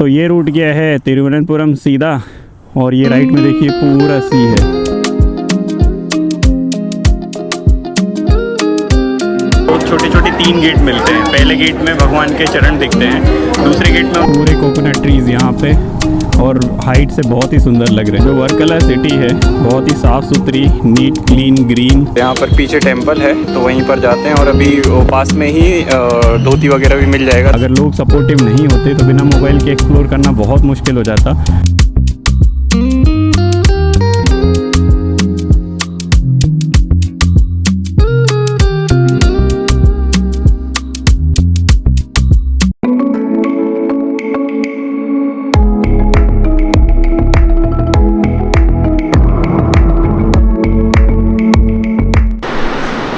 तो ये रूट गया है तिरुवनंतपुरम सीधा, और ये राइट में देखिए पूरा सी है। छोटे छोटे 3 गेट मिलते हैं। पहले गेट में भगवान के चरण दिखते हैं, दूसरे गेट में पूरे कोकोनट ट्रीज यहाँ पे, और हाइट से बहुत ही सुंदर लग रहे हैं। जो वर्कला सिटी है बहुत ही साफ़ सुथरी, नीट क्लीन ग्रीन। यहाँ पर पीछे टेंपल है तो वहीं पर जाते हैं, और अभी वो पास में ही धोती वगैरह भी मिल जाएगा। अगर लोग सपोर्टिव नहीं होते तो बिना मोबाइल के एक्सप्लोर करना बहुत मुश्किल हो जाता।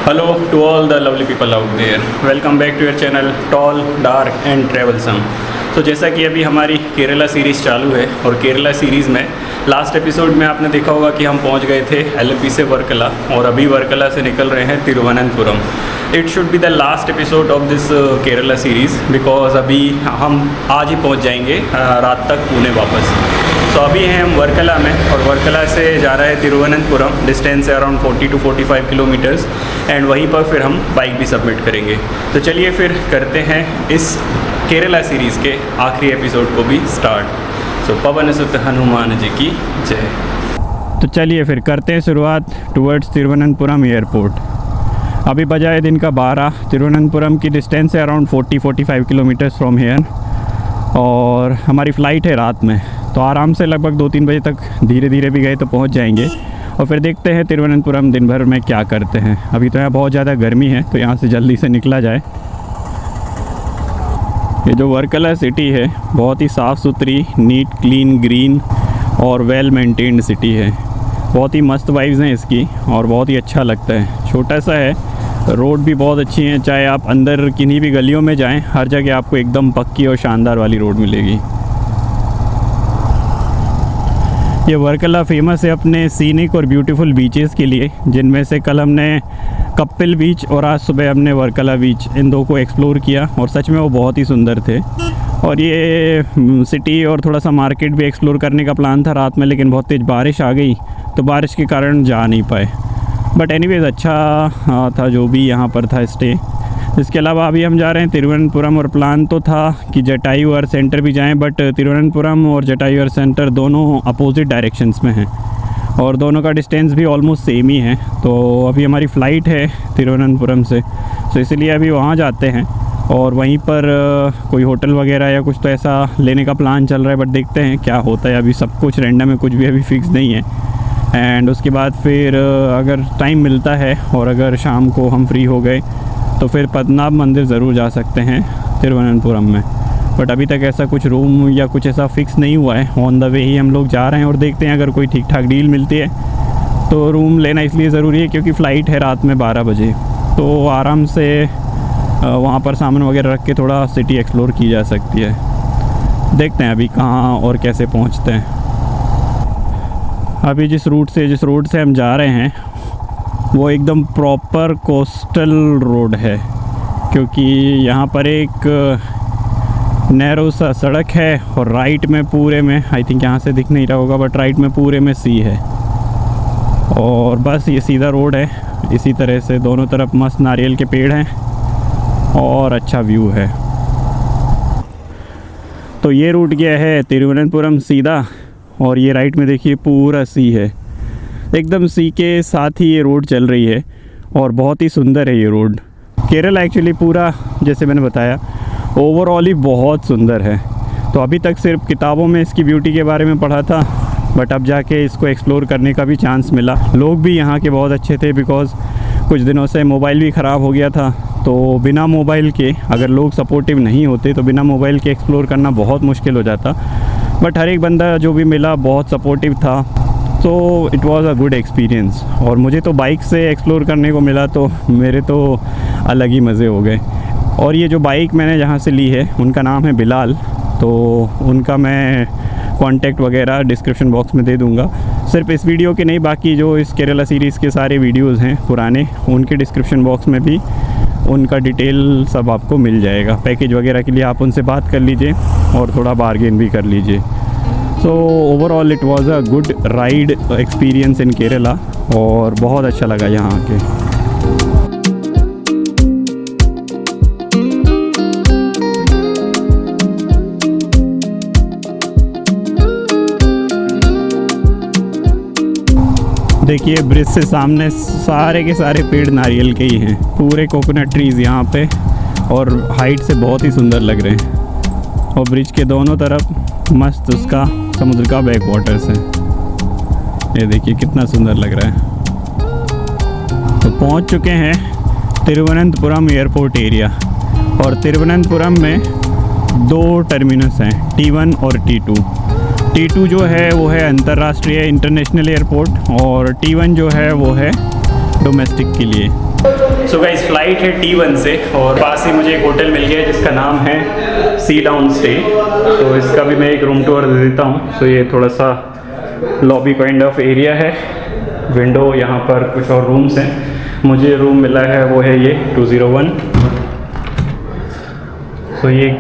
Hello to all the lovely people out there. Welcome back to your channel Tall, Dark and Travelsome. तो जैसा कि अभी हमारी केरला सीरीज़ चालू है, और केरला सीरीज़ में लास्ट एपिसोड में आपने देखा होगा कि हम पहुंच गए थे एलेप्पी से वर्कला, और अभी वर्कला से निकल रहे हैं Thiruvananthapuram. It should be the last episode of this Kerala series, because अभी हम आज ही पहुंच जाएंगे रात तक पुणे वापस। तो अभी हैं हम वर्कला में, और वर्कला से जा रहा है तिरुवनंतपुरम। डिस्टेंस है अराउंड 40 to 45 किलोमीटर्स, एंड वहीं पर फिर हम बाइक भी सबमिट करेंगे। तो चलिए फिर करते हैं इस केरला सीरीज़ के आखिरी एपिसोड को भी स्टार्ट। सो पवन सुत हनुमान जी की जय। तो चलिए फिर करते हैं शुरुआत टुवर्ड्स तिरुवनंतपुरम एयरपोर्ट। अभी बजा है दिन का 12। तिरुवनंतपुरम की डिस्टेंस है अराउंड 40-45 किलोमीटर्स फ्रॉम हेयर, और हमारी फ़्लाइट है रात में, तो आराम से लगभग 2-3 बजे तक धीरे धीरे भी गए तो पहुंच जाएंगे। और फिर देखते हैं तिरुवनंतपुरम दिन भर में क्या करते हैं। अभी तो यहाँ बहुत ज़्यादा गर्मी है, तो यहाँ से जल्दी से निकला जाए। ये जो वर्कला सिटी है बहुत ही साफ़ सुथरी, नीट क्लीन ग्रीन और वेल मेंटेन्ड सिटी है। बहुत ही मस्त वाइब्स हैं इसकी, और बहुत ही अच्छा लगता है। छोटा सा है, रोड भी बहुत अच्छी हैं। चाहे आप अंदर किन्हीं भी गलियों में जाएं, हर जगह आपको एकदम पक्की और शानदार वाली रोड मिलेगी। ये वर्कला फेमस है अपने सीनिक और ब्यूटीफुल बीचेस के लिए, जिनमें से कल हमने कपिल बीच और आज सुबह हमने वर्कला बीच, इन दो को एक्सप्लोर किया, और सच में वो बहुत ही सुंदर थे। और ये सिटी और थोड़ा सा मार्केट भी एक्सप्लोर करने का प्लान था रात में, लेकिन बहुत तेज़ बारिश आ गई, तो बारिश के कारण जा नहीं पाए। बट एनीवेज अच्छा था जो भी यहाँ पर था स्टे। इसके अलावा अभी हम जा रहे हैं तिरुवनंतपुरम, और प्लान तो था कि जटायू सेंटर भी जाएं, बट तिरुवनंतपुरम और जटायू सेंटर दोनों अपोजिट डायरेक्शंस में हैं, और दोनों का डिस्टेंस भी ऑलमोस्ट सेम ही है। तो अभी हमारी फ़्लाइट है तिरुवनंतपुरम से, तो इसलिए अभी वहाँ जाते हैं, और वहीं पर कोई होटल वगैरह या कुछ तो ऐसा लेने का प्लान चल रहा है, बट देखते हैं क्या होता है। अभी सब कुछ रैंडम है, कुछ भी अभी फिक्स नहीं है। एंड उसके बाद फिर अगर टाइम मिलता है और अगर शाम को हम फ्री हो गए तो फिर पद्मनाभ मंदिर ज़रूर जा सकते हैं तिरुवनंतपुरम में। बट अभी तक ऐसा कुछ रूम या कुछ ऐसा फ़िक्स नहीं हुआ है। ऑन द वे ही हम लोग जा रहे हैं, और देखते हैं अगर कोई ठीक ठाक डील मिलती है तो रूम लेना इसलिए ज़रूरी है क्योंकि फ़्लाइट है रात में 12 बजे, तो आराम से वहाँ पर सामान वगैरह रख के थोड़ा सिटी एक्सप्लोर की जा सकती है। देखते हैं अभी कहाँ और कैसे पहुँचते हैं। अभी जिस रूट से हम जा रहे हैं वो एकदम प्रॉपर कोस्टल रोड है, क्योंकि यहाँ पर एक नैरो सा सड़क है, और राइट में पूरे में, आई थिंक यहाँ से दिख नहीं रहा होगा, बट राइट में पूरे में सी है, और बस ये सीधा रोड है। इसी तरह से दोनों तरफ मस्त नारियल के पेड़ हैं और अच्छा व्यू है। तो ये रूट गया है तिरुवनंतपुरम सीधा, और ये राइट में देखिए पूरा सी है। एकदम सी के साथ ही ये रोड चल रही है, और बहुत ही सुंदर है ये रोड। केरला एक्चुअली पूरा, जैसे मैंने बताया, ओवरऑल ही बहुत सुंदर है। तो अभी तक सिर्फ किताबों में इसकी ब्यूटी के बारे में पढ़ा था, बट अब जाके इसको एक्सप्लोर करने का भी चांस मिला। लोग भी यहाँ के बहुत अच्छे थे, बिकॉज़ कुछ दिनों से मोबाइल भी ख़राब हो गया था, तो बिना मोबाइल के, अगर लोग सपोर्टिव नहीं होते तो बिना मोबाइल के एक्सप्लोर करना बहुत मुश्किल हो जाता। बट हर एक बंदा जो भी मिला बहुत सपोर्टिव था, तो it was a good experience. और मुझे तो बाइक से एक्सप्लोर करने को मिला, तो मेरे तो अलग ही मज़े हो गए। और ये जो बाइक मैंने जहाँ से ली है उनका नाम है बिलाल, तो उनका मैं कॉन्टैक्ट वगैरह डिस्क्रिप्शन बॉक्स में दे दूँगा। सिर्फ इस वीडियो के नहीं, बाकी जो इस केरला सीरीज़ के सारे वीडियोज़ हैं पुराने, उनके डिस्क्रिप्शन बॉक्स में भी उनका डिटेल सब आपको मिल जाएगा। पैकेज वगैरह के लिए आप उनसे बात कर लीजिए और थोड़ा बार्गेन भी कर लीजिए। So overall it was a good ride experience in Kerala और बहुत अच्छा लगा यहाँ आके। देखिए ब्रिज से सामने सारे के सारे पेड़ नारियल के ही हैं, पूरे कोकोनट ट्रीज़ यहाँ पे, और हाइट से बहुत ही सुंदर लग रहे हैं। और ब्रिज के दोनों तरफ मस्त उसका समुद्र का बैक वाटर्स है। ये देखिए कितना सुंदर लग रहा है। तो पहुँच चुके हैं तिरुवनंतपुरम एयरपोर्ट एरिया, और तिरुवनंतपुरम में 2 टर्मिनस हैं, T1 और T2। T2 जो है वो है अंतर्राष्ट्रीय इंटरनेशनल एयरपोर्ट, और T1 जो है वो है डोमेस्टिक के लिए। सो गाइस फ़्लाइट है T1 से, और पास ही मुझे एक होटल मिल गया जिसका नाम है सी डाउन स्टे। तो इसका भी मैं एक रूम टूर दे देता हूँ। सो ये थोड़ा सा लॉबी काइंड ऑफ एरिया है, विंडो, यहाँ पर कुछ और रूम्स हैं। मुझे रूम मिला है वो है ये 201। तो ये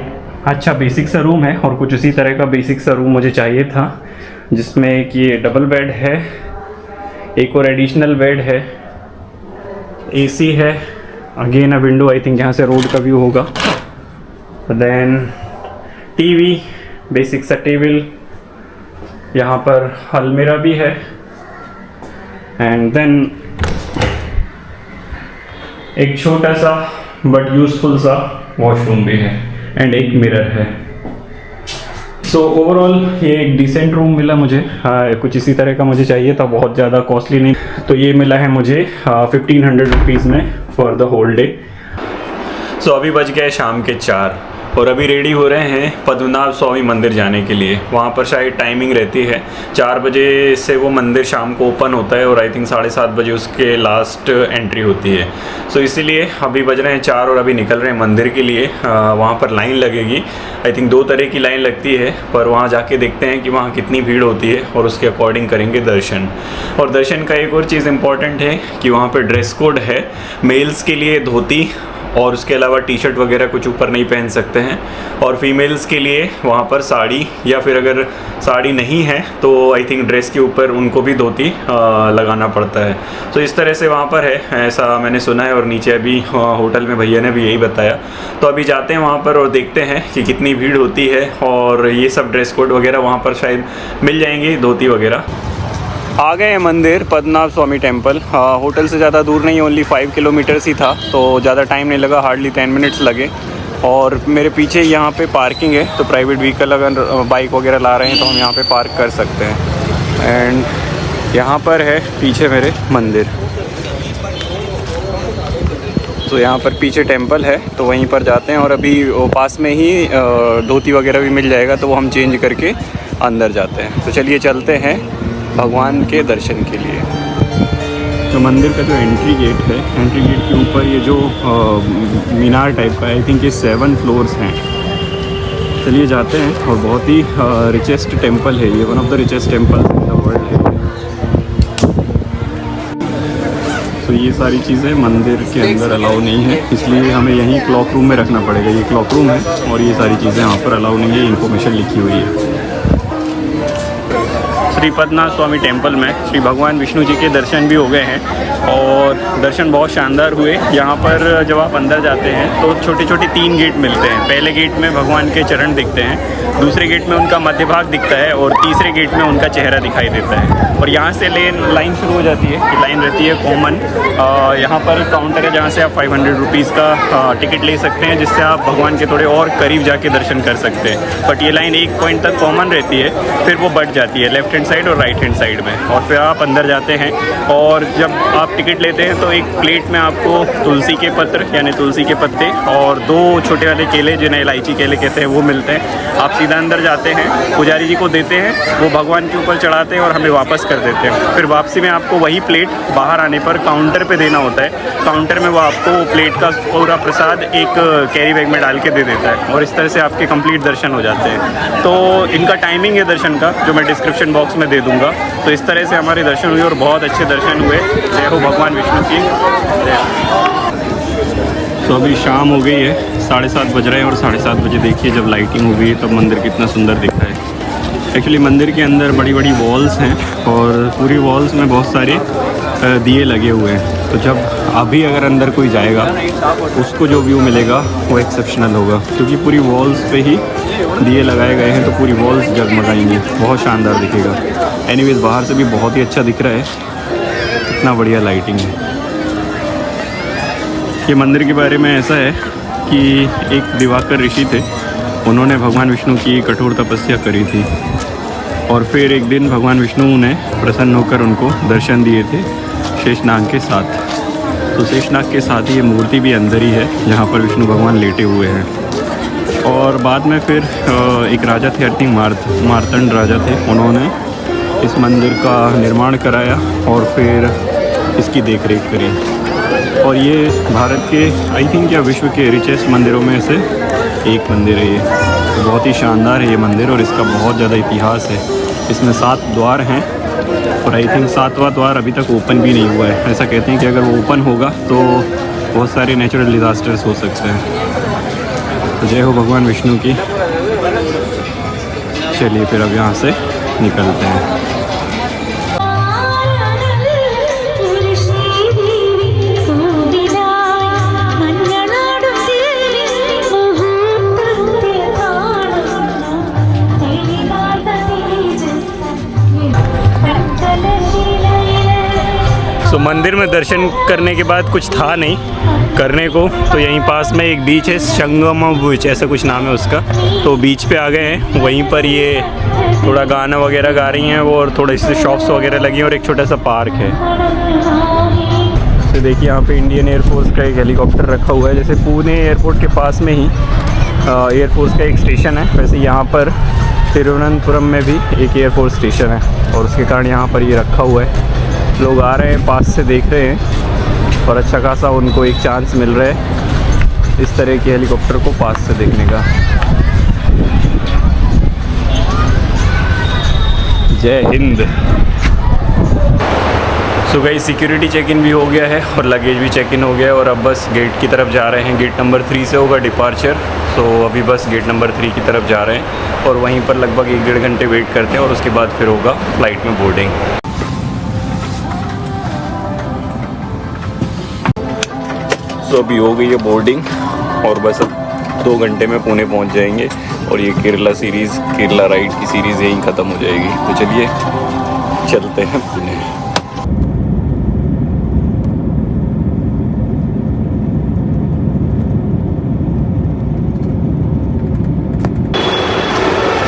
अच्छा बेसिक सा रूम है, और कुछ उसी तरह का बेसिक सा रूम मुझे चाहिए था, जिसमें एक ये डबल बेड है, एक और एडिशनल बेड है, एसी है, again a window I think जहाँ से रोड का व्यू होगा, देन टीवी, बेसिक सा टेबल, यहाँ पर अलमीरा भी है, एंड देन एक छोटा सा बट यूज़फुल सा वॉशरूम भी है, एंड एक मिरर है। सो ओवरऑल ये एक डिसेंट रूम मिला मुझे। कुछ इसी तरह का मुझे चाहिए था, बहुत ज़्यादा कॉस्टली नहीं। तो ये मिला है मुझे 1500 रुपीज़ में फॉर द होल डे। सो अभी बज गए शाम के 4, और अभी रेडी हो रहे हैं पद्मनाभ स्वामी मंदिर जाने के लिए। वहाँ पर शायद टाइमिंग रहती है 4 बजे से वो मंदिर शाम को ओपन होता है, और आई थिंक 7:30 बजे उसके लास्ट एंट्री होती है। सो इसीलिए अभी बज रहे हैं 4 और अभी निकल रहे हैं मंदिर के लिए। वहाँ पर लाइन लगेगी, आई थिंक 2 तरह की लाइन लगती है, पर वहाँ जाके देखते हैं कि वहाँ कितनी भीड़ होती है, और उसके अकॉर्डिंग करेंगे दर्शन। और दर्शन का एक और चीज़ इम्पॉर्टेंट है कि वहाँ पर ड्रेस कोड है, मेल्स के लिए धोती, और उसके अलावा टी शर्ट वगैरह कुछ ऊपर नहीं पहन सकते हैं, और फीमेल्स के लिए वहाँ पर साड़ी, या फिर अगर साड़ी नहीं है तो आई थिंक ड्रेस के ऊपर उनको भी धोती लगाना पड़ता है। तो इस तरह से वहाँ पर है, ऐसा मैंने सुना है, और नीचे अभी होटल में भैया ने भी यही बताया। तो अभी जाते हैं वहाँ पर और देखते हैं कि कितनी भीड़ होती है, और ये सब ड्रेस कोड वगैरह वहाँ पर शायद मिल जाएंगे, धोती वगैरह। आ गए हैं मंदिर पद्मनाभ स्वामी टेम्पल। होटल से ज़्यादा दूर नहीं, ओनली 5 किलोमीटर्स ही था, तो ज़्यादा टाइम नहीं लगा, हार्डली 10 मिनट्स लगे। और मेरे पीछे यहाँ पे पार्किंग है, तो प्राइवेट व्हीकल अगर बाइक वगैरह ला रहे हैं तो हम यहाँ पे पार्क कर सकते हैं। एंड यहाँ पर है पीछे मेरे मंदिर, तो यहाँ पर पीछे टेम्पल है, तो वहीं पर जाते हैं। और अभी पास में ही धोती वगैरह भी मिल जाएगा, तो वो हम चेंज करके अंदर जाते हैं। तो चलिए चलते हैं भगवान के दर्शन के लिए। तो मंदिर का जो एंट्री गेट है, एंट्री गेट के ऊपर ये जो मीनार टाइप का, आई थिंक ये 7 फ्लोर्स हैं। चलिए जाते हैं, और बहुत ही रिचेस्ट टेम्पल है ये, one of the richest temple in the world है। तो ये सारी चीज़ें मंदिर के अंदर अलाउ नहीं है, इसलिए हमें यहीं क्लॉक रूम में रखना पड़ेगा। ये क्लॉक रूम है, और ये सारी चीज़ें यहाँ पर अलाउ नहीं है, इन्फॉर्मेशन लिखी हुई है। श्री पद्मनाभ स्वामी टेम्पल में श्री भगवान विष्णु जी के दर्शन भी हो गए हैं, और दर्शन बहुत शानदार हुए। यहाँ पर जब आप अंदर जाते हैं तो छोटे छोटे 3 गेट मिलते हैं। पहले गेट में भगवान के चरण दिखते हैं, दूसरे गेट में उनका मध्य भाग दिखता है, और तीसरे गेट में उनका चेहरा दिखाई देता है। और यहाँ से लाइन शुरू हो जाती है, लाइन रहती है कॉमन। यहाँ पर काउंटर है जहाँ से आप 500 रुपीज़ का टिकट ले सकते हैं, जिससे आप भगवान के थोड़े और करीब जाके दर्शन कर सकते हैं। बट ये लाइन एक पॉइंट तक कॉमन रहती है, फिर वो बढ़ जाती है लेफ्ट हैंड साइड और राइट हैंड साइड में, और फिर आप अंदर जाते हैं। और जब आप टिकट लेते हैं तो एक प्लेट में आपको तुलसी के पत्र यानी तुलसी के पत्ते और 2 छोटे वाले केले, जिन्हें इलायची केले कहते हैं, वो मिलते हैं। आप सीधा अंदर जाते हैं, पुजारी जी को देते हैं, वो भगवान के ऊपर चढ़ाते हैं और हमें वापस कर देते हैं। फिर वापसी में आपको वही प्लेट बाहर आने पर काउंटर पे देना होता है। काउंटर में वो आपको प्लेट का पूरा प्रसाद एक कैरी बैग में डाल के दे देता है, और इस तरह से आपके कंप्लीट दर्शन हो जाते हैं। तो इनका टाइमिंग है दर्शन का, जो मैं डिस्क्रिप्शन बॉक्स में दे दूँगा। तो इस तरह से हमारे दर्शन हुए, और बहुत अच्छे दर्शन हुए। जय हो भगवान विष्णु की। तो तो अभी शाम हो गई है, 7:30 बज रहे हैं और 7:30 बजे देखिए जब लाइटिंग हो गई है तब मंदिर कितना सुंदर दिख रहा है। एक्चुअली मंदिर के अंदर बड़ी बड़ी वॉल्स हैं और पूरी वॉल्स में बहुत सारे दिए लगे हुए हैं। तो जब अभी अगर अंदर कोई जाएगा उसको जो व्यू मिलेगा वो एक्सेप्शनल होगा, क्योंकि पूरी वॉल्स पे ही दिए लगाए गए हैं तो पूरी वॉल्स जगमगाएंगी, बहुत शानदार दिखेगा। एनीवेज बाहर से भी बहुत ही अच्छा दिख रहा है, इतना बढ़िया लाइटिंग है। ये मंदिर के बारे में ऐसा है कि एक दिवाकर ऋषि थे, उन्होंने भगवान विष्णु की कठोर तपस्या करी थी और फिर एक दिन भगवान विष्णु ने प्रसन्न होकर उनको दर्शन दिए थे शेषनाग के साथ। तो शेषनाग के साथ ही ये मूर्ति भी अंदर ही है जहाँ पर विष्णु भगवान लेटे हुए हैं। और बाद में फिर एक राजा थे, आई थिंक मार्तंड राजा थे, उन्होंने इस मंदिर का निर्माण कराया और फिर इसकी देखरेख करी। और ये भारत के आई थिंक या विश्व के रिचेस्ट मंदिरों में से एक मंदिर है ये। तो बहुत ही शानदार है ये मंदिर और इसका बहुत ज़्यादा इतिहास है। इसमें 7 द्वार हैं और आई थिंक 7वां द्वार अभी तक ओपन भी नहीं हुआ है। ऐसा कहते हैं कि अगर वो ओपन होगा तो बहुत सारे नेचुरल डिज़ास्टर्स हो सकते हैं। तो जय हो भगवान विष्णु की। चलिए फिर अब यहाँ से निकलते हैं। तो मंदिर में दर्शन करने के बाद कुछ था नहीं करने को, तो यहीं पास में एक बीच है, संगम बीच ऐसा कुछ नाम है उसका। तो बीच पे आ गए हैं, वहीं पर ये थोड़ा गाना वगैरह गा रही हैं वो और थोड़े से शॉप्स वगैरह लगी हैं और एक छोटा सा पार्क है। तो देखिए यहाँ पे इंडियन एयरफोर्स का एक हेलीकॉप्टर रखा हुआ है। जैसे पुणे एयरपोर्ट के पास में ही एयरफोर्स का एक स्टेशन है, वैसे यहाँ पर तिरुवनंतपुरम में भी एक एयरफोर्स स्टेशन है और उसके कारण यहाँ पर ये रखा हुआ है। लोग आ रहे हैं, पास से देख रहे हैं और अच्छा खासा उनको एक चांस मिल रहा है इस तरह के हेलीकॉप्टर को पास से देखने का। जय हिंद। So guys security check in भी हो गया है और लगेज भी चेक इन हो गया है और अब बस गेट की तरफ जा रहे हैं। गेट नंबर 3 से होगा डिपार्चर। सो अभी बस गेट नंबर 3 की तरफ जा रहे हैं और वहीं पर लगभग 1-1.5 घंटे वेट करते हैं और उसके बाद फिर होगा फ्लाइट में बोर्डिंग। तो अभी हो गई है बोर्डिंग और बस अब 2 घंटे में पुणे पहुंच जाएंगे और ये केरला राइड की सीरीज़ यहीं ख़त्म हो जाएगी। तो चलिए चलते हैं पुणे।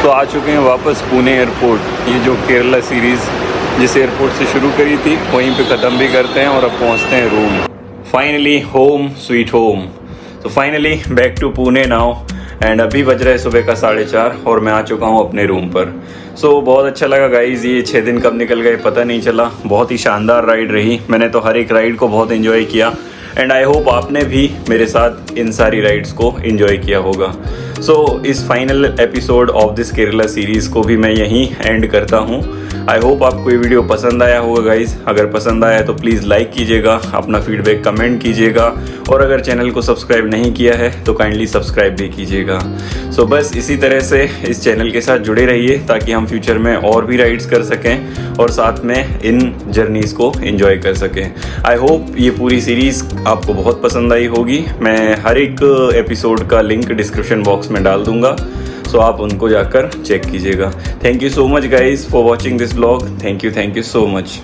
तो आ चुके हैं वापस पुणे एयरपोर्ट। ये जो केरला सीरीज़ जिस एयरपोर्ट से शुरू करी थी वहीं पे ख़त्म भी करते हैं और अब पहुंचते हैं room. Finally home sweet home. तो finally back to Pune now and अभी बज रहा है सुबह का 4:30 और मैं आ चुका हूँ अपने रूम पर। सो बहुत अच्छा लगा गाइज, ये 6 दिन कब निकल गए पता नहीं चला। बहुत ही शानदार राइड रही, मैंने तो हर एक राइड को बहुत एंजॉय किया एंड आई होप आपने भी मेरे साथ इन सारी राइड्स को एंजॉय किया होगा। सो इस final episode of this Kerala series को भी मैं यहीं एंड करता हूँ। आई होप आपको ये वीडियो पसंद आया होगा गाइज। अगर पसंद आया तो प्लीज़ लाइक कीजिएगा, अपना फीडबैक कमेंट कीजिएगा और अगर चैनल को सब्सक्राइब नहीं किया है तो काइंडली सब्सक्राइब भी कीजिएगा। सो बस इसी तरह से इस चैनल के साथ जुड़े रहिए ताकि हम फ्यूचर में और भी राइड्स कर सकें और साथ में इन जर्नीज़ को एंजॉय कर सकें। आई होप ये पूरी सीरीज़ आपको बहुत पसंद आई होगी। मैं हर एक एपिसोड का लिंक डिस्क्रिप्शन बॉक्स में डाल दूंगा, सो आप उनको जाकर चेक कीजिएगा। Thank you so much guys for watching this vlog. Thank you so much.